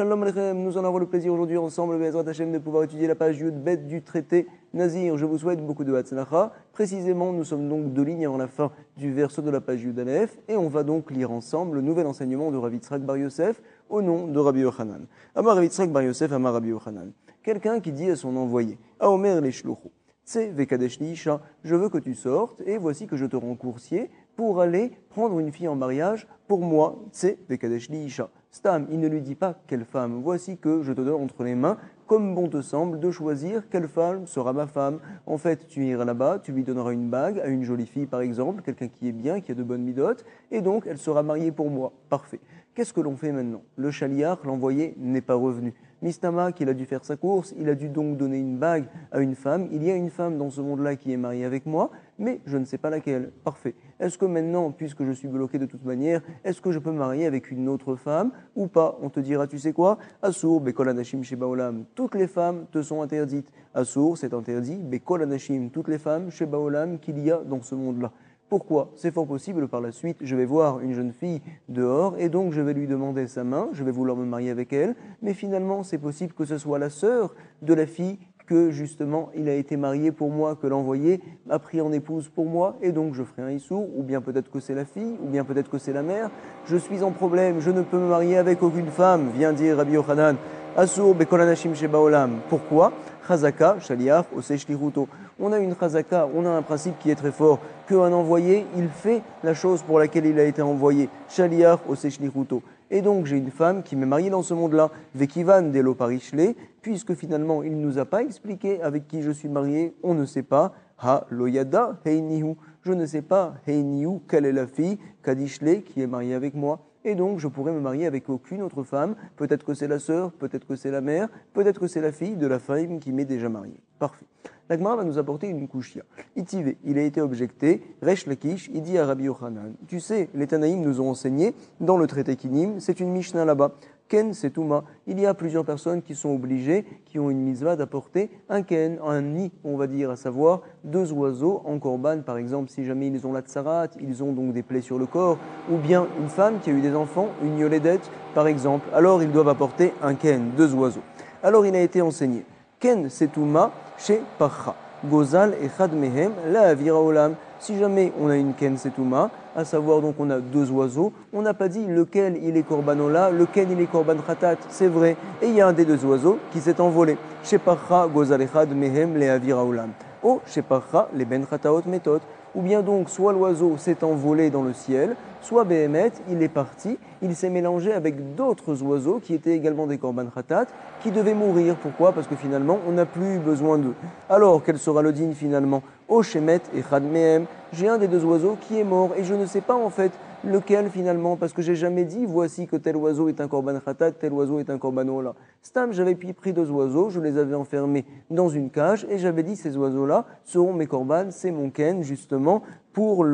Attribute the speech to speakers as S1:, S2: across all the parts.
S1: Shalom Aleichem, nous allons avoir le plaisir aujourd'hui ensemble, Be'ezrat Hashem, de pouvoir étudier la page Yud Bet du traité Nazir. Je vous souhaite beaucoup de Hatzlacha. Précisément, nous sommes donc 2 lignes avant la fin du verso de la page Yud Aleph, et on va donc lire ensemble le nouvel enseignement de Rav Yitzhak Bar Yosef au nom de Rabbi Yochanan. Amar Rav Yitzhak Bar Yosef, Amar Rabbi Yochanan. Quelqu'un qui dit à son envoyé, Aomer les shluchu, Tse vekadesh li isha, je veux que tu sortes, et voici que je te rends coursier pour aller prendre une fille en mariage pour moi, Tse vekadesh li isha. Stam, il ne lui dit pas quelle femme, voici que je te donne entre les mains, comme bon te semble, de choisir quelle femme sera ma femme. En fait, tu iras là-bas, tu lui donneras une bague à une jolie fille par exemple, quelqu'un qui est bien, qui a de bonnes midotes, et donc elle sera mariée pour moi. Parfait. Qu'est-ce que l'on fait maintenant? Le chaliar, l'envoyé, n'est pas revenu. Mistama, qu'il a dû faire sa course, il a dû donc donner une bague à une femme. Il y a une femme dans ce monde-là qui est mariée avec moi, mais je ne sais pas laquelle. Parfait. Est-ce que maintenant, puisque je suis bloqué de toute manière, est-ce que je peux me marier avec une autre femme ou pas? On te dira, tu sais quoi? Assour, Bekol Anashim Sheba Olam. Toutes les femmes te sont interdites. Assour, c'est interdit. Bekol Anashim, toutes les femmes Sheba Olam qu'il y a dans ce monde-là. Pourquoi? C'est fort possible, par la suite, je vais voir une jeune fille dehors et donc je vais lui demander sa main, je vais vouloir me marier avec elle, mais finalement c'est possible que ce soit la sœur de la fille que justement il a été marié pour moi, que l'envoyé a pris en épouse pour moi, et donc je ferai un issour, ou bien peut-être que c'est la fille, ou bien peut-être que c'est la mère. Je suis en problème, je ne peux me marier avec aucune femme, vient dire Rabbi Yochanan. Asur bekol anashim sheba olam. Pourquoi? Chazaka, shaliach, oseh shlichuto. On a une chazaka, on a un principe qui est très fort, qu'un envoyé, il fait la chose pour laquelle il a été envoyé. Shaliach, oseh shlichuto. Et donc j'ai une femme qui m'est mariée dans ce monde-là, Vekivan delo parishle, puisque finalement il ne nous a pas expliqué avec qui je suis marié, on ne sait pas. Ha loyada heinihu. Je ne sais pas, heinihu, quelle est la fille, Kadishle, qui est mariée avec moi. Et donc, je pourrais me marier avec aucune autre femme. Peut-être que c'est la sœur, peut-être que c'est la mère, peut-être que c'est la fille de la femme qui m'est déjà mariée. Parfait. La Gemara va nous apporter une kushia. Itivé, il a été objecté. Resh Lakish, il dit à Rabbi Yochanan. Tu sais, les Tanaïm nous ont enseigné dans le traité Kinim, c'est une Mishnah là-bas. Ken, c'est Touma. Il y a plusieurs personnes qui sont obligées, qui ont une mitzvah d'apporter un ken, un nid, on va dire, à savoir 2 oiseaux en korban, par exemple, si jamais ils ont la tsarat, ils ont donc des plaies sur le corps, ou bien une femme qui a eu des enfants, une yoledette, par exemple, alors ils doivent apporter un ken, 2 oiseaux. Alors il a été enseigné. Ken, c'est Touma, chez Parcha. Gozal et Chad Mehem, la Avira Olam. Si jamais on a une Ken Setuma, à savoir donc on a 2 oiseaux, on n'a pas dit lequel il est Korbanola, lequel il est Korban Khatat, c'est vrai. Et il y a un des 2 oiseaux qui s'est envolé. Sheparcha, Gozal et Chad Mehem, le Avira Olam. Oh, Sheparcha, les Ben Khataot Metot. Ou bien donc, soit l'oiseau s'est envolé dans le ciel, soit Behemet, il est parti, il s'est mélangé avec d'autres oiseaux qui étaient également des Korban Khatat, qui devaient mourir. Pourquoi? Parce que finalement, on n'a plus eu besoin d'eux. Alors, quel sera le digne finalement? O Shemet et Chad Mehem, j'ai un des 2 oiseaux qui est mort, et je ne sais pas en fait lequel finalement, parce que j'ai jamais dit voici que tel oiseau est un korban khatat, tel oiseau est un korban ola. Stam, j'avais pris 2 oiseaux, je les avais enfermés dans une cage et j'avais dit ces oiseaux-là seront mes korban, c'est mon ken justement pour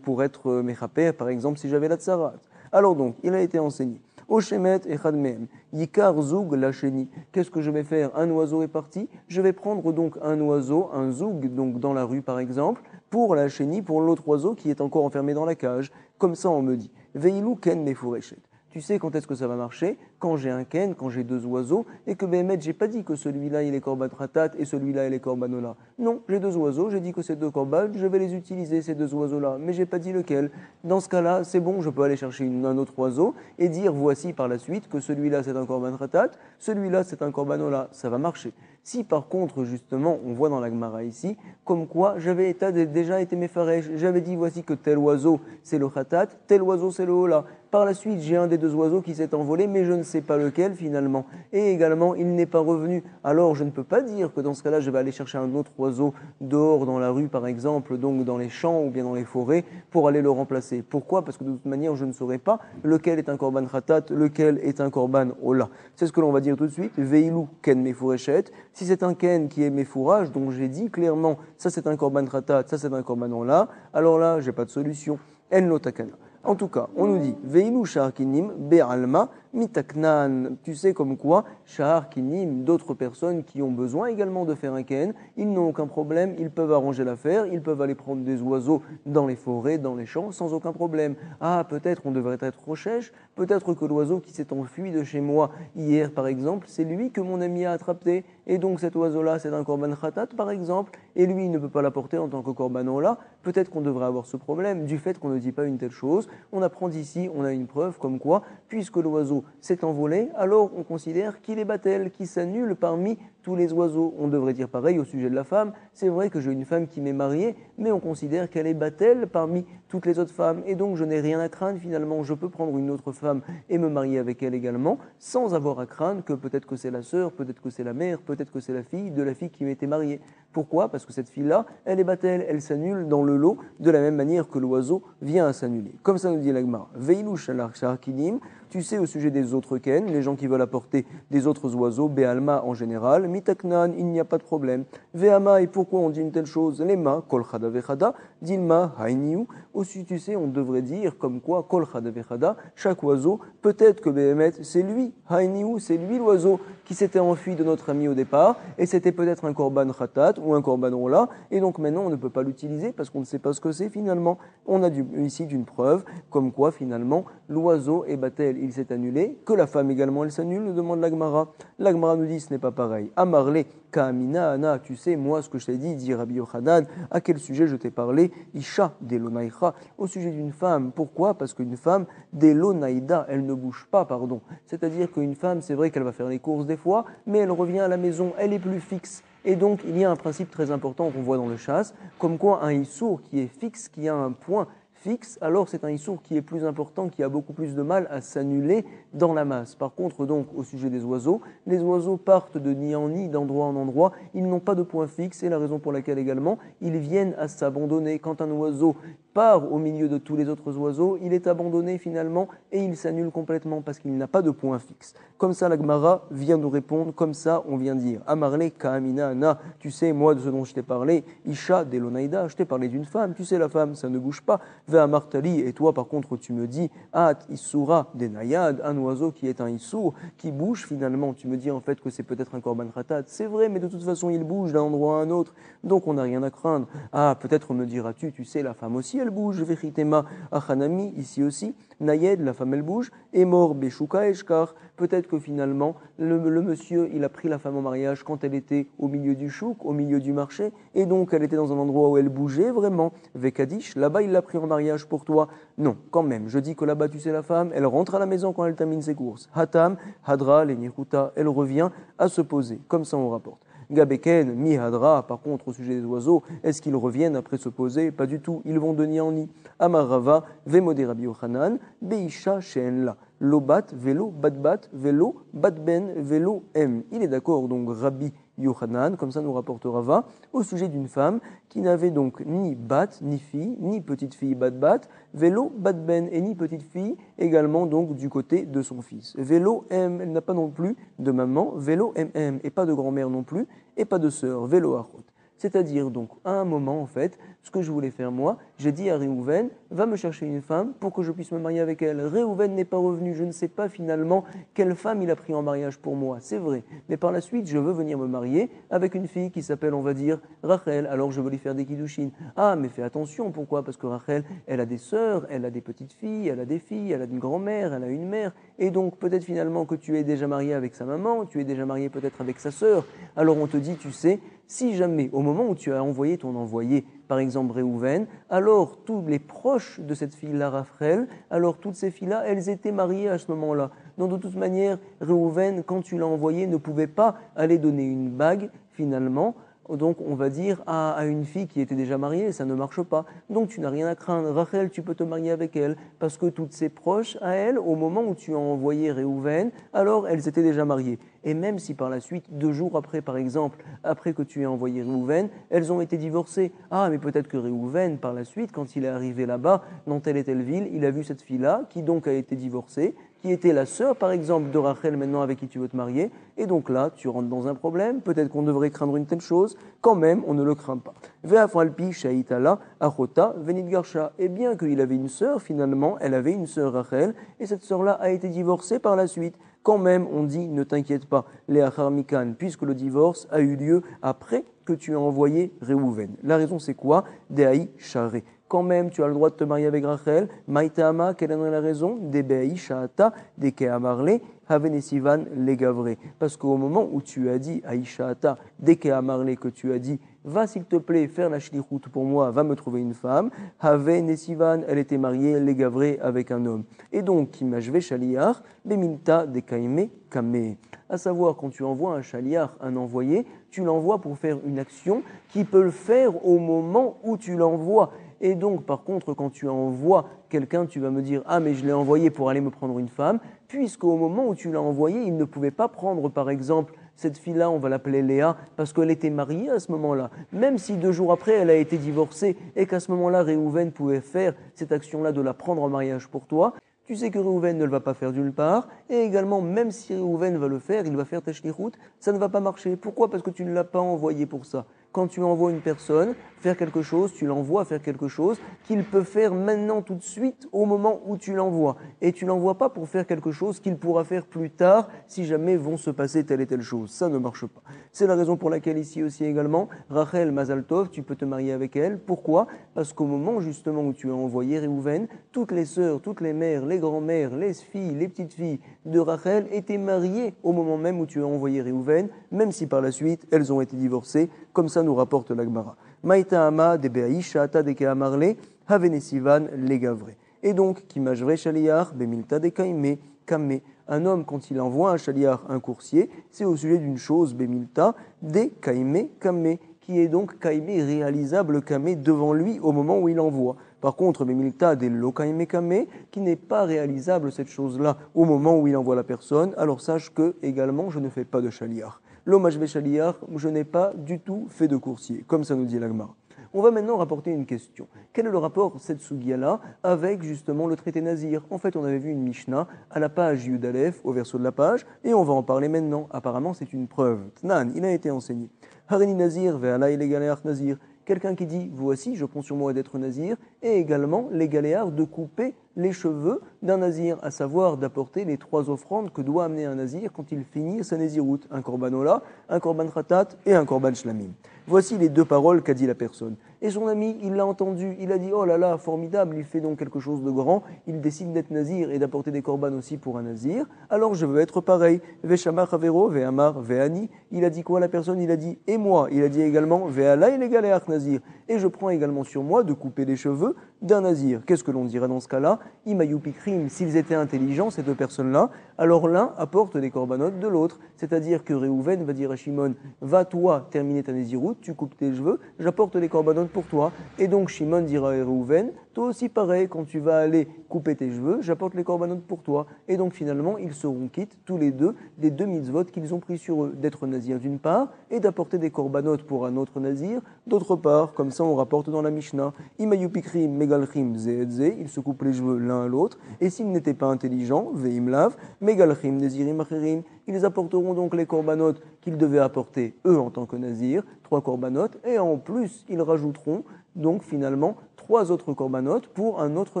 S1: être mes chapers, par exemple si j'avais la tsarat. Alors donc, il a été enseigné. Oshemet et Chadmehem, Yikar Zoug Lacheni. Qu'est-ce que je vais faire? Un oiseau est parti. Je vais prendre donc un oiseau, un Zoug, donc dans la rue par exemple, pour la chenille, pour l'autre oiseau qui est encore enfermé dans la cage. Comme ça, on me dit, Veilou Ken Mefureshet. Tu sais quand est-ce que ça va marcher? Quand j'ai un ken, quand j'ai 2 oiseaux, et que Béhémet, j'ai pas dit que celui-là il est korban ratat et celui-là il est korban ola. Non, j'ai 2 oiseaux, j'ai dit que c'est 2 korban, je vais les utiliser ces 2 oiseaux-là, mais j'ai pas dit lequel. Dans ce cas-là, c'est bon, je peux aller chercher un autre oiseau et dire voici par la suite que celui-là c'est un korban ratat, celui-là c'est un korban ola. Ça va marcher. Si par contre, justement, on voit dans la Gemara ici, comme quoi j'avais déjà été méfarèche, j'avais dit voici que tel oiseau c'est le ratat, tel oiseau c'est le ola. Par la suite, j'ai un des 2 oiseaux qui s'est envolé, mais je ne sais pas lequel finalement. Et également, il n'est pas revenu. Alors, je ne peux pas dire que dans ce cas-là, je vais aller chercher un autre oiseau dehors dans la rue, par exemple, donc dans les champs ou bien dans les forêts, pour aller le remplacer. Pourquoi? Parce que de toute manière, je ne saurais pas lequel est un korban khatat, lequel est un korban ola. C'est ce que l'on va dire tout de suite. Veilou ken mefureshet. Si c'est un ken qui est mefourage, donc j'ai dit clairement, ça c'est un korban khatat, ça c'est un korban ola, alors là, j'ai pas de solution. En lo takana. En tout cas, on nous dit Veinu sharkinim be'alma mitaknan, tu sais comme quoi, shahar kinim, d'autres personnes qui ont besoin également de faire un ken, ils n'ont aucun problème, ils peuvent arranger l'affaire, ils peuvent aller prendre des oiseaux dans les forêts, dans les champs, sans aucun problème. Ah, peut-être on devrait être au chèche, peut-être que l'oiseau qui s'est enfui de chez moi hier par exemple, c'est lui que mon ami a attrapé, et donc cet oiseau-là c'est un korban khatat par exemple, et lui il ne peut pas l'apporter en tant que korban-ola, peut-être qu'on devrait avoir ce problème du fait qu'on ne dit pas une telle chose. On apprend d'ici, on a une preuve comme quoi, puisque l'oiseau s'est envolé, alors on considère qu'il est battel, qui s'annule parmi tous les oiseaux. On devrait dire pareil au sujet de la femme. C'est vrai que j'ai une femme qui m'est mariée, mais on considère qu'elle est battel parmi toutes les autres femmes, et donc je n'ai rien à craindre finalement. Je peux prendre une autre femme et me marier avec elle également, sans avoir à craindre que peut-être que c'est la sœur, peut-être que c'est la mère, peut-être que c'est la fille de la fille qui m'était mariée. Pourquoi? Parce que cette fille-là, elle est battel, elle s'annule dans le lot de la même manière que l'oiseau vient à s'annuler. Comme ça nous dit l'Agmara. Veilu shalar sharkinim, tu sais au sujet des autres ken, les gens qui veulent apporter des autres oiseaux, Béalma en général, mitaknan, il n'y a pas de problème. Veama, et pourquoi on dit une telle chose? Lema, kol chada vechada, dilma, hainiu. Aussi, tu sais, on devrait dire comme quoi, kol chada vechada, chaque oiseau, peut-être que Béhemet, c'est lui, hainiu, c'est lui l'oiseau qui s'était enfui de notre ami au départ, et c'était peut-être un korban khatat ou un korban rola, et donc maintenant on ne peut pas l'utiliser parce qu'on ne sait pas ce que c'est finalement. On a ici d'une preuve, comme quoi finalement l'oiseau est battel, il s'est annulé, que la femme également elle s'annule, nous demande l'Agmara. L'Agmara nous dit ce n'est pas pareil. Amarle, Kamina, Ana, tu sais, moi ce que je t'ai dit Rabbi Yochanan, à quel sujet je t'ai parlé? Isha, Delonaïcha, au sujet d'une femme. Pourquoi? Parce qu'une femme, Delonaïda, elle ne bouge pas, pardon. C'est-à-dire qu'une femme, c'est vrai qu'elle va faire les courses des fois, mais elle revient à la maison, elle est plus fixe. Et donc, il y a un principe très important qu'on voit dans le chasse, comme quoi un issour qui est fixe, qui a un point fixe, alors c'est un issour qui est plus important, qui a beaucoup plus de mal à s'annuler dans la masse. Par contre, donc, au sujet des oiseaux, les oiseaux partent de nid en nid, d'endroit en endroit, ils n'ont pas de point fixe, et la raison pour laquelle également, ils viennent à s'abandonner. Quand un oiseau part au milieu de tous les autres oiseaux, il est abandonné finalement, et il s'annule complètement, parce qu'il n'a pas de point fixe. Comme ça, la Gemara vient nous répondre, comme ça, on vient dire, Amarle Kaamina Ana, tu sais, moi, de ce dont je t'ai parlé, Isha Delonaïda, je t'ai parlé d'une femme, tu sais, la femme, ça ne bouge pas, Vea Martali, et toi, par contre, tu me dis, At Issoura Denayad, un oiseau qui est un Issour, qui bouge finalement, tu me dis en fait que c'est peut-être un Korban Khatat, c'est vrai, mais de toute façon, il bouge d'un endroit à un autre, donc on n'a rien à craindre. Ah, peut-être me diras-tu, tu sais, la femme aussi, elle bouge, Vechitema Achanami, ici aussi, Nayed, la femme, elle bouge, et mort Beshuka Eshkar, peut-être que finalement, le monsieur, il a pris la femme en mariage quand elle était au milieu du chouk, au milieu du marché, et donc elle était dans un endroit où elle bougeait vraiment. Vekadish, là-bas, il l'a pris en mariage pour toi. Non, quand même, je dis que là-bas, tu sais, la femme, elle rentre à la maison quand elle termine ses courses. Hatam, Hadra, Lenichuta, elle revient à se poser, comme ça on rapporte. Gabeken, mi hadra, par contre, au sujet des oiseaux, est-ce qu'ils reviennent après se poser? Pas du tout, ils vont de nid en nid. Amarava, Vemode Rabbi Yochanan, Beisha She'enla. Lobat, vélo, batbat, vélo, batben, vélo, m. Il est d'accord, donc Rabbi Yochanan, comme ça nous rapporte Rava, au sujet d'une femme qui n'avait donc ni bat, ni fille, ni petite fille bat, vélo, batben, et ni petite fille également donc du côté de son fils. Vélo, m, elle n'a pas non plus de maman, vélo, mm, et pas de grand-mère non plus, et pas de sœur, vélo, achot. C'est-à-dire donc, à un moment en fait, ce que je voulais faire moi, j'ai dit à Réhouven, va me chercher une femme pour que je puisse me marier avec elle. Réhouven n'est pas revenu, je ne sais pas finalement quelle femme il a pris en mariage pour moi, c'est vrai. Mais par la suite, je veux venir me marier avec une fille qui s'appelle, on va dire, Rachel, alors je veux lui faire des kiddushin. Ah, mais fais attention, pourquoi? Parce que Rachel, elle a des sœurs, elle a des petites filles, elle a des filles, elle a une grand-mère, elle a une mère, et donc peut-être finalement que tu es déjà marié avec sa maman, tu es déjà marié peut-être avec sa sœur, alors on te dit, tu sais, si jamais, au moment où tu as envoyé ton envoyé, par exemple Réhouven, alors tous les proches de cette fille-là, Rachel, alors toutes ces filles-là, elles étaient mariées à ce moment-là. Donc de toute manière, Réhouven, quand tu l'as envoyé, ne pouvait pas aller donner une bague, finalement, donc on va dire à une fille qui était déjà mariée, ça ne marche pas. Donc tu n'as rien à craindre. Rachel, tu peux te marier avec elle, parce que toutes ses proches à elle, au moment où tu as envoyé Réhouven, alors elles étaient déjà mariées. Et même si par la suite, 2 jours après, par exemple, après que tu aies envoyé Réhouven, elles ont été divorcées. Ah, mais peut-être que Réhouven, par la suite, quand il est arrivé là-bas, dans telle et telle ville, il a vu cette fille-là, qui donc a été divorcée, qui était la sœur, par exemple, de Rachel, maintenant avec qui tu veux te marier. Et donc là, tu rentres dans un problème. Peut-être qu'on devrait craindre une telle chose. Quand même, on ne le craint pas. Ve'afralpi shaitala achota venit garsha. Et bien qu'il avait une sœur, finalement, elle avait une sœur Rachel, et cette sœur-là a été divorcée par la suite. Quand même, on dit, ne t'inquiète pas, Léa Mikan, puisque le divorce a eu lieu après que tu as envoyé Réhouven. La raison, c'est quoi? Dehaï Charé. Quand même, tu as le droit de te marier avec Rachel. Maïtama, quelle est la raison? Debeaï Shaata, Dekeamarle, Havenesivan, Legavre. Parce qu'au moment où tu as dit Aïshaata, Dekeamarle, que tu as dit, va s'il te plaît faire la shlichut pour moi, va me trouver une femme. Havenesivan, elle était mariée, Legavre, avec un homme. Et donc, Kimashve Shaliar, Beminta, Dekaime, Kame. À savoir, quand tu envoies un shaliar, un envoyé, tu l'envoies pour faire une action qui peut le faire au moment où tu l'envoies. Et donc, par contre, quand tu envoies quelqu'un, tu vas me dire « Ah, mais je l'ai envoyé pour aller me prendre une femme », puisqu'au moment où tu l'as envoyé, il ne pouvait pas prendre, par exemple, cette fille-là, on va l'appeler Léa, parce qu'elle était mariée à ce moment-là. Même si 2 jours après, elle a été divorcée, et qu'à ce moment-là, Réhouven pouvait faire cette action-là de la prendre en mariage pour toi, tu sais que Réhouven ne le va pas faire d'une part, et également, même si Réhouven va le faire, il va faire ta shlichut, ça ne va pas marcher. Pourquoi? Parce que tu ne l'as pas envoyé pour ça. Quand tu envoies une personne faire quelque chose, tu l'envoies faire quelque chose qu'il peut faire maintenant tout de suite au moment où tu l'envoies. Et tu l'envoies pas pour faire quelque chose qu'il pourra faire plus tard si jamais vont se passer telle et telle chose. Ça ne marche pas. C'est la raison pour laquelle ici aussi également, Rachel Mazaltov, tu peux te marier avec elle. Pourquoi? Parce qu'au moment justement où tu as envoyé Réhouven, toutes les sœurs, toutes les mères, les grands-mères, les filles, les petites filles de Rachel étaient mariées au moment même où tu as envoyé Réhouven, même si par la suite elles ont été divorcées, comme ça nous rapporte la Gemara. Maïta ama de Beaïshata de Keamarle, Havenesivan legavre. Et donc, Kimajvre Shaliar, Bemilta de Kaime, Kame. Un homme, quand il envoie un Shaliar, un coursier, c'est au sujet d'une chose, Bemilta, de Kaime, Kame, qui est donc Kaime réalisable, Kame devant lui au moment où il envoie. Par contre, Bemilta de Lo Kaime Kame, qui n'est pas réalisable cette chose-là au moment où il envoie la personne, alors sache que, également, je ne fais pas de Shaliar. L'hommage Shaliar, je n'ai pas du tout fait de coursier, comme ça nous dit l'Agmara. On va maintenant rapporter une question. Quel est le rapport, cette sugia-là, avec justement le traité Nazir? En fait, on avait vu une Mishnah à la page Yud Aleph, au verso de la page, et on va en parler maintenant. Apparemment, c'est une preuve. Tnan, il a été enseigné. Harini Nazir, ve'ala ilegaleach Nazir. Quelqu'un qui dit, voici, je prends sur moi d'être nazir, et également les galéards de couper les cheveux d'un nazir, à savoir d'apporter les 3 offrandes que doit amener un nazir quand il finit sa naziroute, un korban ola, un korban khatat et un korban shlamim. Voici les 2 paroles qu'a dit la personne. Et son ami, il l'a entendu, il a dit, oh là là, formidable, il fait donc quelque chose de grand, il décide d'être nazir et d'apporter des korban aussi pour un nazir, alors je veux être pareil. Veshamar avero, ve'amar, ve'ani. Il a dit quoi la personne? Il a dit, et moi? Il a dit également, ve'ala il galéards nazir. Et je prends également sur moi de couper les cheveux d'un nazir. Qu'est-ce que l'on dirait dans ce cas-là? Imayupikrim, s'ils étaient intelligents, ces 2 personnes-là, alors l'un apporte des corbanotes de l'autre. C'est-à-dire que Réhouven va dire à Shimon, va toi terminer ta naziroute, tu coupes tes cheveux, j'apporte les corbanotes pour toi. Et donc Shimon dira à Réhouven, toi aussi pareil, quand tu vas aller couper tes cheveux, j'apporte les corbanotes pour toi. Et donc finalement, ils seront quittes tous les 2 des 2 mitzvot qu'ils ont pris sur eux, d'être nazir d'une part, et d'apporter des corbanotes pour un autre nazir d'autre part. Comme ça on rapporte dans la Mishnah, Imayupikrim, Megalchim, Zeedze, ils se coupent les cheveux l'un à l'autre, et s'ils n'étaient pas intelligents, Veimlav, Megalchim, Nezirim, Acherim, ils apporteront donc les corbanotes qu'ils devaient apporter eux en tant que nazir, 3 corbanotes, et en plus ils rajouteront donc finalement 3 autres corbanotes pour un autre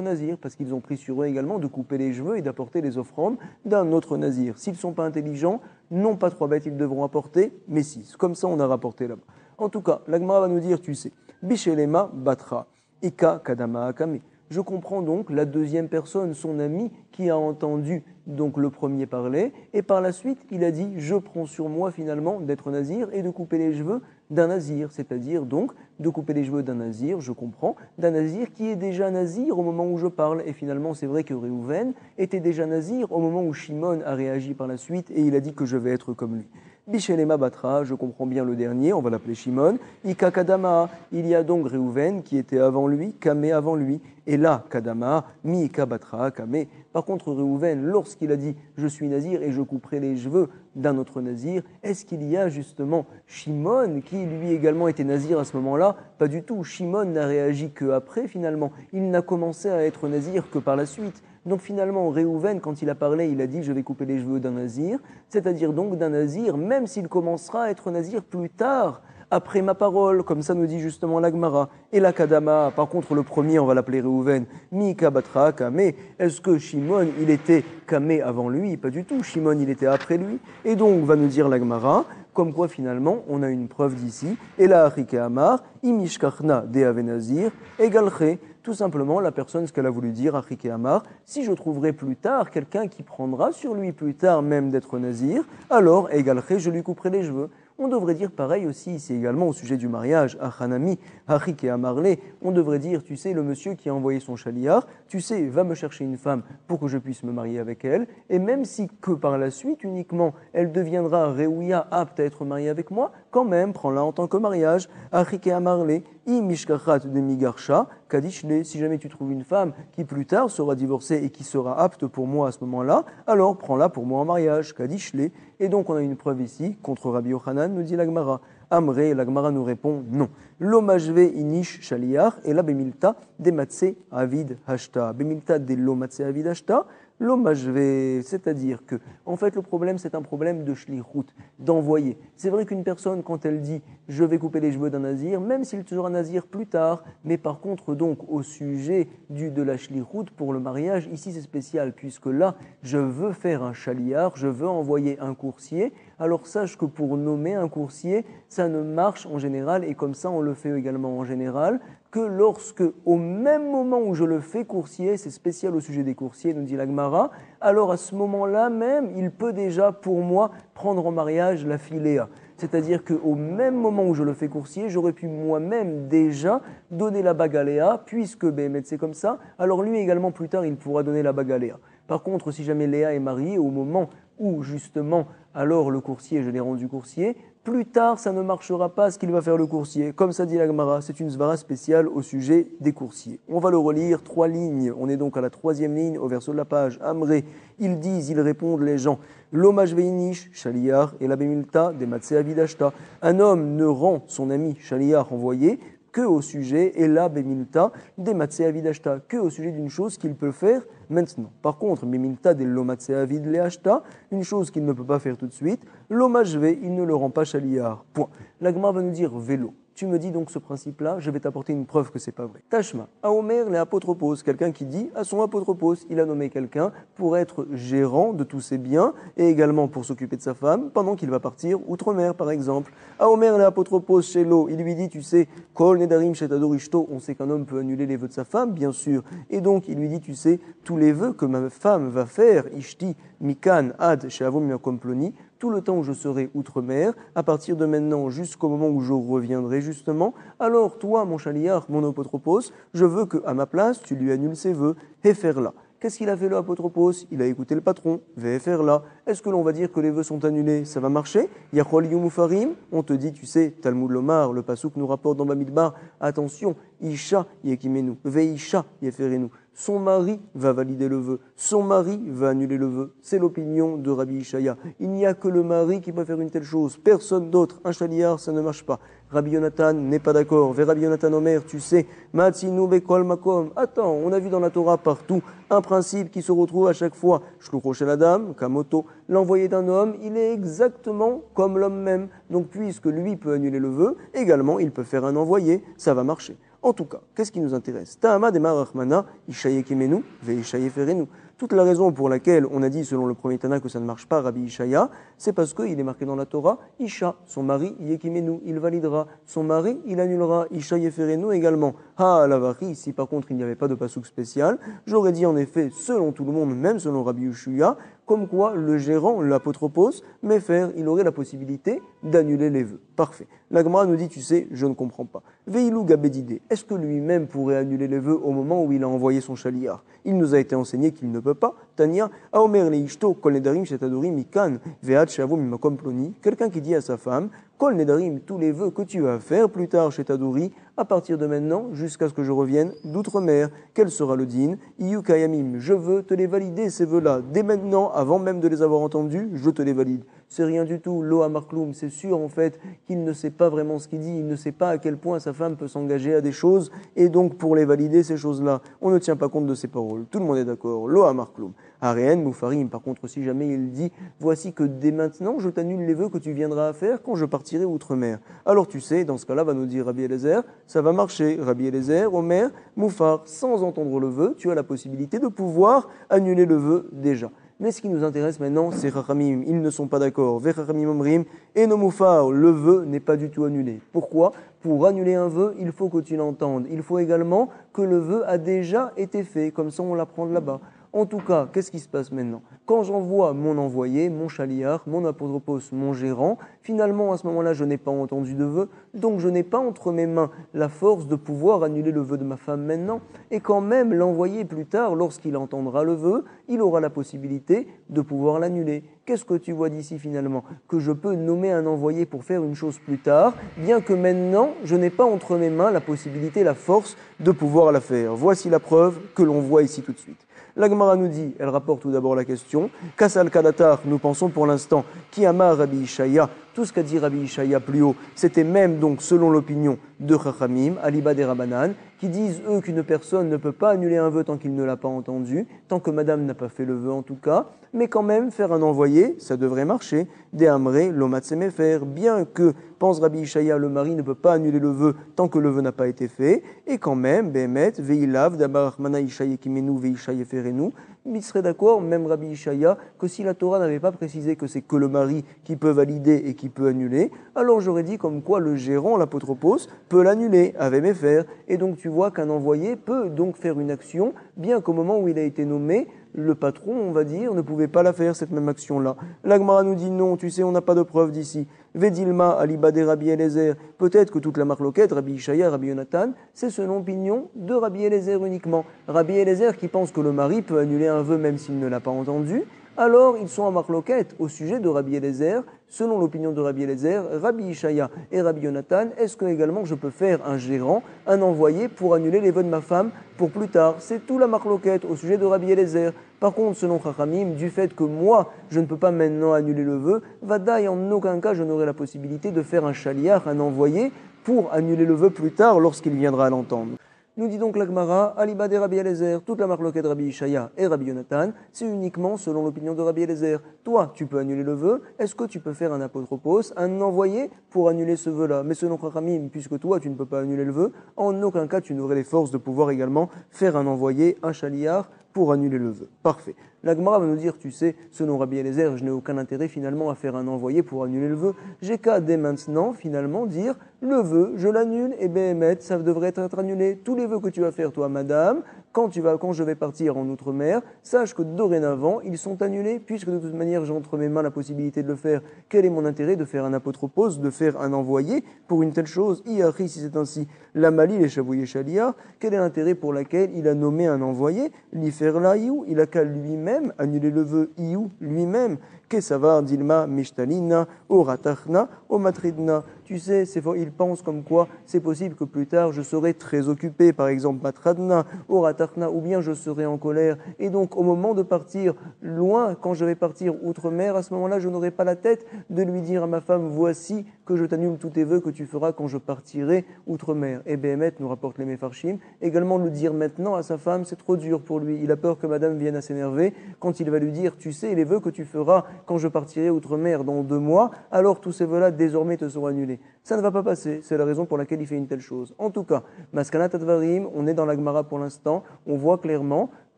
S1: nazir, parce qu'ils ont pris sur eux également de couper les cheveux et d'apporter les offrandes d'un autre nazir. S'ils ne sont pas intelligents, non pas 3 bêtes ils devront apporter, mais 6. Comme ça on a rapporté là-bas. En tout cas, l'Agmara va nous dire, tu sais, Bishelema Batra, Ika Kadama Akame. Je comprends donc la 2e personne, son ami, qui a entendu donc le premier parler, et par la suite, il a dit, je prends sur moi finalement d'être nazir et de couper les cheveux d'un nazir, c'est-à-dire donc de couper les cheveux d'un nazir, je comprends, d'un nazir qui est déjà nazir au moment où je parle. Et finalement, c'est vrai que Réhouven était déjà nazir au moment où Shimon a réagi par la suite et il a dit que je vais être comme lui. Bishelema Batra, je comprends bien le dernier, on va l'appeler Shimon. Ika Kadama, il y a donc Réhouven qui était avant lui, Kamé avant lui. Et là, Kadama, Mi Ika Batra, Kamé. Par contre, Réhouven, lorsqu'il a dit « je suis nazir et je couperai les cheveux d'un autre nazir », est-ce qu'il y a justement Shimon qui lui également était nazir à ce moment-là? Pas du tout. Shimon n'a réagi qu'après finalement. Il n'a commencé à être nazir que par la suite. Donc finalement, Réhouven, quand il a parlé, il a dit « je vais couper les cheveux d'un nazir », c'est-à-dire donc d'un nazir, même s'il commencera à être nazir plus tard, après ma parole, comme ça nous dit justement l'Agmara. Et la Kadama, par contre le premier, on va l'appeler Réhouven, Mika Batra Kamé. Est-ce que Shimon, il était Kamé avant lui? Pas du tout. Shimon, il était après lui. Et donc, va nous dire l'Agmara, comme quoi finalement, on a une preuve d'ici. Et là, Achike Amar, Imishkachna de Avenazir, Egalche. Tout simplement, la personne, ce qu'elle a voulu dire, Achike Amar, si je trouverai plus tard quelqu'un qui prendra sur lui plus tard même d'être nazir, alors, Egalche, je lui couperai les cheveux. On devrait dire pareil aussi, c'est également au sujet du mariage, Achanami, Achike Amarle, on devrait dire, tu sais, le monsieur qui a envoyé son chaliar, tu sais, va me chercher une femme pour que je puisse me marier avec elle, et même si que par la suite uniquement, elle deviendra Réouya, apte à être mariée avec moi, quand même, prends-la en tant que mariage, Achike Amarle, Imishkachat de Migarsha, Kadishle, si jamais tu trouves une femme qui plus tard sera divorcée et qui sera apte pour moi à ce moment-là, alors prends-la pour moi en mariage, Kadishle. Et donc on a une preuve ici, contre Rabbi Yochanan, nous dit l'Agmara. Amré, l'Agmara nous répond non. L'omajve inish shaliach et la bemilta dematse avid hashta. Bemilta de l'omatse avid hashta. L'omajve, c'est-à-dire que, en fait, le problème, c'est un problème de shlichut, d'envoyer. C'est vrai qu'une personne, quand elle dit « je vais couper les cheveux d'un nazir », même s'il sera nazir plus tard, mais par contre, donc, au sujet de la shlichut pour le mariage, ici, c'est spécial, puisque là, je veux faire un chaliar, je veux envoyer un coursier, alors sache que pour nommer un coursier, ça ne marche en général, et comme ça, on le fait également en général, que lorsque, au même moment où je le fais coursier, c'est spécial au sujet des coursiers, nous dit l'Agmara, alors à ce moment-là même, il peut déjà, pour moi, prendre en mariage la fille Léa. C'est-à-dire qu'au même moment où je le fais coursier, j'aurais pu moi-même déjà donner la bague à Léa, puisque Béhémet c'est comme ça, alors lui également plus tard, il pourra donner la bague à Léa. Par contre, si jamais Léa est mariée, au moment où justement, alors le coursier, je l'ai rendu coursier, plus tard, ça ne marchera pas ce qu'il va faire le coursier. Comme ça dit la Gemara, c'est une svara spéciale au sujet des coursiers. On va le relire, 3 lignes. On est donc à la 3e ligne, au verso de la page. Amré, ils disent, ils répondent les gens. L'hommage veinish, Shaliar, et la bemilta, des matse avidashta. Un homme ne rend son ami Shaliar envoyé que au sujet, et la bemilta, des matse avidashta, que au sujet d'une chose qu'il peut faire maintenant. Par contre, bemilta de l'omatse avid leashta, une chose qu'il ne peut pas faire tout de suite, l'hommage ve, il ne le rend pas Shaliar. Point. L'agma va nous dire vélo. Tu me dis donc ce principe-là, je vais t'apporter une preuve que c'est pas vrai. Tashma, à Omer, les apotropos, quelqu'un qui dit à son apotropos, il a nommé quelqu'un pour être gérant de tous ses biens et également pour s'occuper de sa femme pendant qu'il va partir outre-mer, par exemple. À Omer, les apotropos, chez l'eau, il lui dit, tu sais, Kol Nedarim Shetadorishto, on sait qu'un homme peut annuler les vœux de sa femme, bien sûr. Et donc, il lui dit, tu sais, tous les vœux que ma femme va faire, Ishti, Mikan, Ad, Sheavum Yakomploni, tout le temps où je serai outre-mer, à partir de maintenant jusqu'au moment où je reviendrai justement, alors toi, mon chaliar, mon apotropos, je veux qu'à ma place, tu lui annules ses vœux, et faire là. Qu'est-ce qu'il a fait le apotropos? Il a écouté le patron, va faire là. Est-ce que l'on va dire que les vœux sont annulés? Ça va marcher? Yachol Yumufarim, on te dit, tu sais, Talmud Lomar, le passouk nous rapporte dans Bamidbar, attention, Isha Yekimenu, Veisha Yeferenu. Son mari va valider le vœu, son mari va annuler le vœu. C'est l'opinion de Rabbi Ishaya. Il n'y a que le mari qui peut faire une telle chose, personne d'autre. Un chaliar, ça ne marche pas. Rabbi Yonatan n'est pas d'accord. Vers Rabbi Yonatan Omer, tu sais, Matzinu bekol makom. Attends, on a vu dans la Torah partout un principe qui se retrouve à chaque fois. Shlucho shel adam, kamoto. L'envoyé d'un homme, il est exactement comme l'homme même. Donc puisque lui peut annuler le vœu, également il peut faire un envoyé, ça va marcher. En tout cas, qu'est-ce qui nous intéresse? Ta'ama de Marachmana, Ishaye Kemenu, Ve Ishaye Ferenu. Toute la raison pour laquelle on a dit, selon le premier Tana, que ça ne marche pas, Rabbi Ishaya, c'est parce qu'il est marqué dans la Torah, Isha, son mari, Yekimenu, il validera. Son mari, il annulera. Isha Yeferenu également. Ha, Lavari, si par contre il n'y avait pas de pasouk spécial, j'aurais dit en effet, selon tout le monde, même selon Rabbi Ushua, comme quoi le gérant, l'apotropos, il aurait la possibilité d'annuler les vœux. Parfait. La Gemara nous dit, tu sais, je ne comprends pas. Veilou Gabedide, est-ce que lui-même pourrait annuler les vœux au moment où il a envoyé son chaliar? Il nous a été enseigné qu'il ne peut pas, Tania, Aomer leishto kol nedarim shetadorim mikan ve'at shavo mimakom ploni. Quelqu'un qui dit à sa femme, kol nedarim, tous les vœux que tu vas faire plus tard chez Tadori, à partir de maintenant jusqu'à ce que je revienne d'outre-mer. Quel sera le din? Iyu kayamim, je veux te les valider ces vœux-là. Dès maintenant, avant même de les avoir entendus, je te les valide. C'est rien du tout, lo amarkloum, c'est sûr en fait qu'il ne sait pas vraiment ce qu'il dit, il ne sait pas à quel point sa femme peut s'engager à des choses, et donc pour les valider ces choses-là, on ne tient pas compte de ses paroles. Tout le monde est d'accord, lo amarkloum. Hareen, Moufarim, par contre, si jamais il dit, voici que dès maintenant, je t'annule les vœux que tu viendras à faire quand je partirai outre-mer. Alors tu sais, dans ce cas-là, va nous dire Rabbi Eliezer, ça va marcher. Rabbi Eliezer, Omer, Moufar, sans entendre le vœu, tu as la possibilité de pouvoir annuler le vœu déjà. Mais ce qui nous intéresse maintenant, c'est Chachamim. Ils ne sont pas d'accord. Vechachamim omrim et no Moufar, le vœu n'est pas du tout annulé. Pourquoi? Pour annuler un vœu, il faut que tu l'entendes. Il faut également que le vœu a déjà été fait, comme ça on l'apprend de là-bas. En tout cas, qu'est-ce qui se passe maintenant? Quand j'envoie mon envoyé, mon chaliar, mon apotropos, mon gérant, finalement à ce moment-là, je n'ai pas entendu de vœu, donc je n'ai pas entre mes mains la force de pouvoir annuler le vœu de ma femme maintenant. Et quand même, l'envoyé plus tard, lorsqu'il entendra le vœu, il aura la possibilité de pouvoir l'annuler. Qu'est-ce que tu vois d'ici finalement? Que je peux nommer un envoyé pour faire une chose plus tard, bien que maintenant, je n'ai pas entre mes mains la possibilité, la force de pouvoir la faire. Voici la preuve que l'on voit ici tout de suite. La Gemara nous dit, elle rapporte tout d'abord la question, Kasal Kadatar, nous pensons pour l'instant, qui amar Rabbi Ishaya, tout ce qu'a dit Rabbi Ishaya plus haut, c'était même donc selon l'opinion de Chachamim, Aliba des Rabanan, qui disent eux qu'une personne ne peut pas annuler un vœu tant qu'il ne l'a pas entendu, tant que madame n'a pas fait le vœu en tout cas, mais quand même faire un envoyé, ça devrait marcher, des Amré, l'Omatsemefer, bien que, pense Rabbi Ishaya, le mari ne peut pas annuler le vœu tant que le vœu n'a pas été fait, et quand même, Behemet, Veilav, Dabar Mana Ishaye Kimenu, Veishaye Ferenu, il serait d'accord, même Rabbi Ishaya, que si la Torah n'avait pas précisé que c'est que le mari qui peut valider et qui peut annuler, alors j'aurais dit comme quoi le gérant, l'apotropos, peut l'annuler, avait mes faire. Et donc tu vois qu'un envoyé peut donc faire une action, bien qu'au moment où il a été nommé, le patron, on va dire, ne pouvait pas la faire, cette même action-là. L'Agmara nous dit non, tu sais, on n'a pas de preuve d'ici. Vedilma, alibade Rabbi Eliezer, peut-être que toute la marloquette, Rabbi Ishaya, Rabbi Yonatan, c'est selon l'opinion de Rabbi Eliezer uniquement. Rabbi Eliezer qui pense que le mari peut annuler un vœu même s'il ne l'a pas entendu, alors ils sont en marloquette au sujet de Rabbi Eliezer. Selon l'opinion de Rabbi Eliezer, Rabbi Ishaya et Rabbi Yonatan, est-ce que également je peux faire un gérant, un envoyé pour annuler les vœux de ma femme pour plus tard? C'est tout la marloquette au sujet de Rabbi Eliezer. Par contre, selon Chachamim, du fait que moi, je ne peux pas maintenant annuler le vœu, Vadaï, en aucun cas, je n'aurai la possibilité de faire un chaliar, un envoyé, pour annuler le vœu plus tard lorsqu'il viendra à l'entendre. Nous dit donc l'Agmara, Aliba de Rabbi Eliezer, toute la marloquette de Rabbi Ishaya et Rabbi Yonatan, c'est uniquement selon l'opinion de Rabbi Eliezer. Toi, tu peux annuler le vœu, est-ce que tu peux faire un apotropos, un envoyé pour annuler ce vœu-là? Mais selon Chachamim, puisque toi, tu ne peux pas annuler le vœu, en aucun cas, tu n'aurais les forces de pouvoir également faire un envoyé, un chaliar, pour annuler le vœu. Parfait. La Gemara va nous dire, tu sais, selon Rabbi Eliezer, je n'ai aucun intérêt finalement à faire un envoyé pour annuler le vœu. J'ai qu'à dès maintenant finalement dire, le vœu, je l'annule et Béhémet, ça devrait être annulé. Tous les vœux que tu vas faire, toi, madame, quand je vais partir en outre-mer, sache que dorénavant, ils sont annulés, puisque de toute manière, j'ai entre mes mains la possibilité de le faire. Quel est mon intérêt de faire un apotropos, de faire un envoyé pour une telle chose? Iachi, si c'est ainsi, la Mali, les Chavouye Chalia, quel est l'intérêt pour lequel il a nommé un envoyé? L'iferla Iou, il a qu'à lui-même annuler le vœu Iou, lui-même. Kesavar dilma mishtalina, oratachna, omatridna. Tu sais, il pense comme quoi c'est possible que plus tard je serai très occupé, par exemple matradna, oratachna, ou bien je serai en colère. Et donc au moment de partir loin, quand je vais partir outre-mer, à ce moment-là, je n'aurai pas la tête de lui dire à ma femme, voici que je t'annule tous tes vœux que tu feras quand je partirai outre-mer. Et Béhémet nous rapporte les Mefarshim. Également le dire maintenant à sa femme, c'est trop dur pour lui. Il a peur que madame vienne à s'énerver quand il va lui dire, tu sais, les vœux que tu feras quand je partirai outre-mer dans 2 mois, alors tous ces vœux-là désormais te seront annulés. Ça ne va pas passer, c'est la raison pour laquelle il fait une telle chose. En tout cas, Maskanat Advarim, on est dans la Gemara pour l'instant, on voit clairement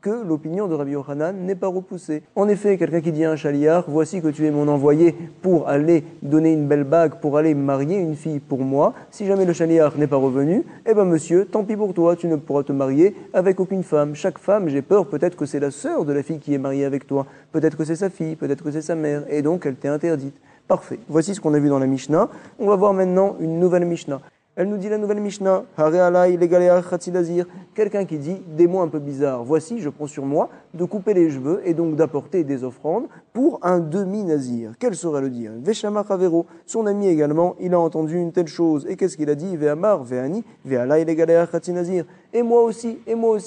S1: que l'opinion de Rabbi Yochanan n'est pas repoussée. En effet, quelqu'un qui dit à un chaliar, voici que tu es mon envoyé pour aller donner une belle bague, pour aller marier une fille pour moi. Si jamais le chaliar n'est pas revenu, eh ben monsieur, tant pis pour toi, tu ne pourras te marier avec aucune femme. Chaque femme, j'ai peur, peut-être que c'est la sœur de la fille qui est mariée avec toi, peut-être que c'est sa fille, peut-être que c'est sa mère, et donc elle t'est interdite. Parfait. Voici ce qu'on a vu dans la Mishnah. On va voir maintenant une nouvelle Mishnah. Elle nous dit la nouvelle Mishnah, Hare alai legalea chatzi nazir. Quelqu'un qui dit des mots un peu bizarres. Voici, je prends sur moi de couper les cheveux et donc d'apporter des offrandes pour un demi-nazir. Quel serait le dire? Veshama chavero. Son ami également, il a entendu une telle chose. Et qu'est-ce qu'il a dit? Ve'amar, ve'ani, ve'alai legalea chatzi nazir. Et moi aussi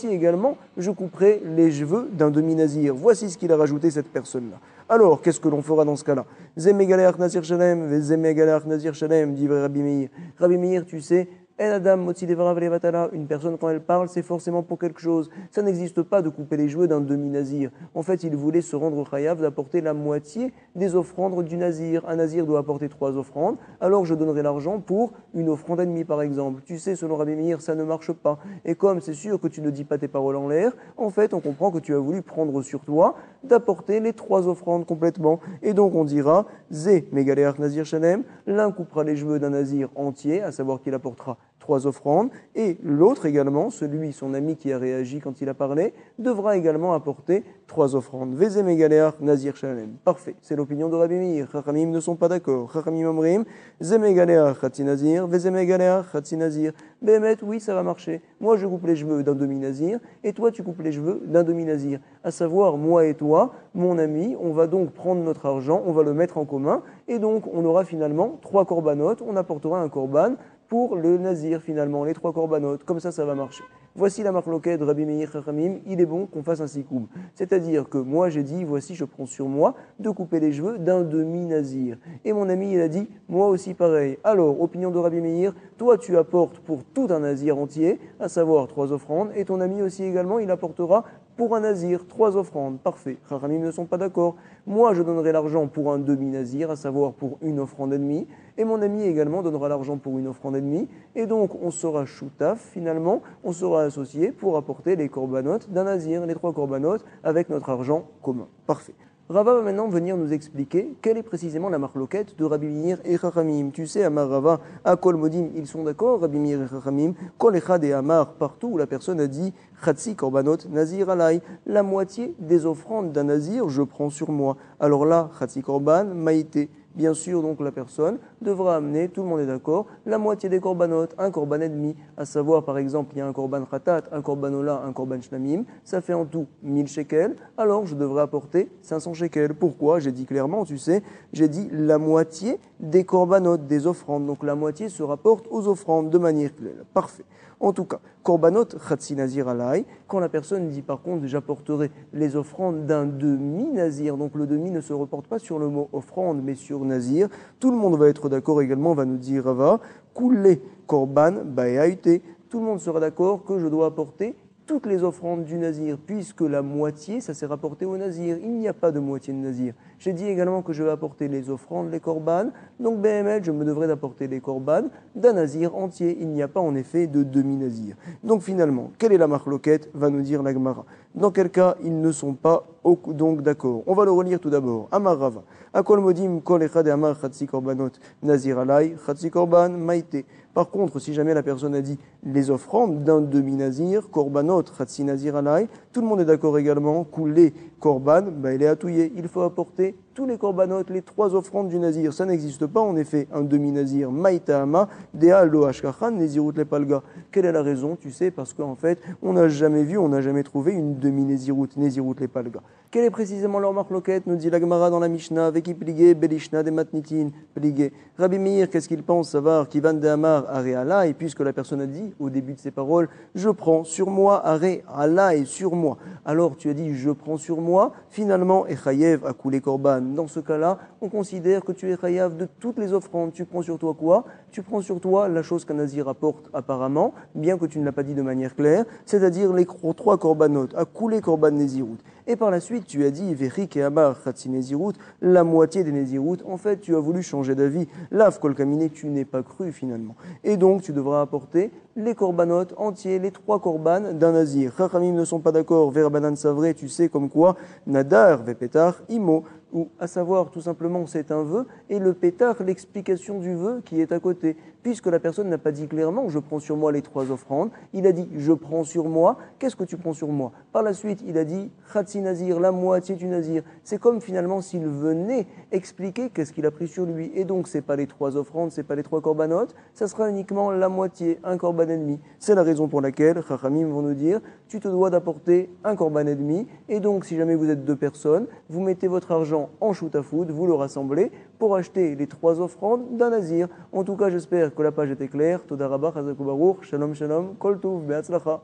S1: également, je couperai les cheveux d'un demi-nazir. Voici ce qu'il a rajouté cette personne-là. Alors, qu'est-ce que l'on fera dans ce cas-là? Zemegaleach nazir shalem, vezemegaleach nazir shalem, dit Rabbi Meir. Rabbi Meir, tu sais, En Adam motzi devarav levatala, une personne quand elle parle, c'est forcément pour quelque chose. Ça n'existe pas de couper les cheveux d'un demi-nazir. En fait, il voulait se rendre chayav d'apporter la moitié des offrandes du nazir. Un nazir doit apporter 3 offrandes, alors je donnerai l'argent pour une offrande et demie par exemple. Tu sais, selon Rabbi Meir, ça ne marche pas. Et comme c'est sûr que tu ne dis pas tes paroles en l'air, en fait, on comprend que tu as voulu prendre sur toi d'apporter les 3 offrandes complètement. Et donc on dira, Ze megaleach nazir shalem, l'un coupera les cheveux d'un nazir entier, à savoir qu'il apportera 3 offrandes, et l'autre également, son ami qui a réagi quand il a parlé, devra également apporter 3 offrandes. Veze megaleach nazir shalem. Parfait, c'est l'opinion de Rabbi Meir. Chachamim ne sont pas d'accord. Chachamim omrim, ze megaleach chatzi nazir, veze megaleach chatzi nazir. Béhémet, oui, ça va marcher. Moi, je coupe les cheveux d'un demi-nazir, et toi, tu coupes les cheveux d'un demi-nazir. À savoir, moi et toi, mon ami, on va donc prendre notre argent, on va le mettre en commun, et donc on aura finalement 3 corbanotes, on apportera un corban pour le nazir finalement, les 3 corbanotes, comme ça va marcher. Voici la marloquette de Rabbi Meir Chachamim, il est bon qu'on fasse un sikoum. C'est-à-dire que moi j'ai dit, voici je prends sur moi de couper les cheveux d'un demi-nazir. Et mon ami il a dit, moi aussi pareil. Alors, opinion de Rabbi Meir, toi tu apportes pour tout un nazir entier, à savoir 3 offrandes, et ton ami aussi également, il apportera pour un nazir 3 offrandes. Parfait. Chachamim ne sont pas d'accord. Moi je donnerai l'argent pour un demi-nazir, à savoir pour une offrande et demie, et mon ami également donnera l'argent pour une offrande et demie, et donc on sera choutaf finalement, on sera associé pour apporter les corbanotes d'un nazir, les 3 corbanotes avec notre argent commun. Parfait. Rava va maintenant venir nous expliquer quelle est précisément la marloquette de Rabbi Meir et Chachamim. Tu sais, Amar Rava, à Kol Modim, ils sont d'accord, Rabbi Meir et Chachamim, Kol Echad et Amar, partout où la personne a dit Chatzi Korbanot Nazir Alai, la moitié des offrandes d'un nazir, je prends sur moi. Alors là, Chatzi Korban, Maïté. Bien sûr, donc la personne devra amener, tout le monde est d'accord, la moitié des corbanotes, un corban et demi, à savoir par exemple, il y a un corban khatat, un corban ola, un corban shnamim, ça fait en tout 1000 shekels, alors je devrais apporter 500 shekels. Pourquoi? J'ai dit clairement, tu sais, j'ai dit la moitié des corbanotes, des offrandes, donc la moitié se rapporte aux offrandes de manière claire. Parfait. En tout cas, korbanot chatzi nazir alai, quand la personne dit par contre j'apporterai les offrandes d'un demi-nazir, donc le demi ne se reporte pas sur le mot offrande mais sur nazir, tout le monde va être d'accord également, va nous dire Rava, koulé korban bayaïte, tout le monde sera d'accord que je dois apporter toutes les offrandes du nazir, puisque la moitié, ça s'est rapporté au nazir. Il n'y a pas de moitié de nazir. J'ai dit également que je vais apporter les offrandes, les korbanes. Donc, BML, je me devrais d'apporter les korbanes d'un nazir entier. Il n'y a pas en effet de demi-nazir. Donc, finalement, quelle est la marloquette? Va nous dire la Gemara. Dans quel cas, ils ne sont pas donc d'accord. On va le relire tout d'abord. Amar Rava. Akol modim kol echad amar chatzi korbanot nazir alai chatzi korban maïté. Par contre, si jamais la personne a dit les offrandes d'un demi-nazir, korbanot, chatzi nazir alai, tout le monde est d'accord également, koulé korban, il est atouillé. Il faut apporter tous les corbanotes, les 3 offrandes du nazir. Ça n'existe pas en effet, un demi-nazir. Maïtahama, dea lo ashkachan, nezirut le palga. Quelle est la raison? Tu sais, parce qu'en fait, on n'a jamais vu, on n'a jamais trouvé une demi-nezirut, nezirut le palga. Quelle est précisément leur marloquette? Nous dit la Gemara dans la Mishnah, veki pligé, belishna de matnitin, pligé. Rabbi Meir, qu'est-ce qu'il pense savoir? Kivan de amar areala, et puisque la personne a dit au début de ses paroles, je prends sur moi, areala et sur moi. Alors tu as dit, je prends sur moi, finalement, echayev a coulé korban. Dans ce cas-là, on considère que tu es chayav de toutes les offrandes. Tu prends sur toi quoi? Tu prends sur toi la chose qu'un nazir apporte apparemment, bien que tu ne l'as pas dit de manière claire, c'est-à-dire les 3 corbanotes, à couler korban nezirut. Et par la suite, tu as dit, Vechik et Amar Chatsi Nezirut, la moitié des Nezirut. En fait, tu as voulu changer d'avis. Lav Kol Kaminé, tu n'es pas cru finalement. Et donc, tu devras apporter les corbanotes entiers, les 3 korbanes d'un nazir. Chachamim ne sont pas d'accord. Verbanan Savré, tu sais comme quoi, Nadar, Vepetar, Imo, ou à savoir tout simplement c'est un vœu, et le pétard, l'explication du vœu qui est à côté. puisque la personne n'a pas dit clairement je prends sur moi les 3 offrandes, il a dit je prends sur moi, qu'est-ce que tu prends sur moi? Par la suite, il a dit Khatsi Nazir, la moitié du Nazir. C'est comme finalement s'il venait expliquer qu'est-ce qu'il a pris sur lui. Et donc, ce n'est pas les 3 offrandes, ce n'est pas les 3 corbanotes, ça sera uniquement la moitié, un corban et demi. C'est la raison pour laquelle, Chachamim vont nous dire, tu te dois d'apporter un corban et demi. Et donc, si jamais vous êtes 2 personnes, vous mettez votre argent en shoot-à-foot, vous le rassemblez pour acheter les 3 offrandes d'un Nazir. En tout cas, j'espère que la page était claire. Toda rabba, chazak ubaruch, shalom shalom, kol tuv, be'atzlacha.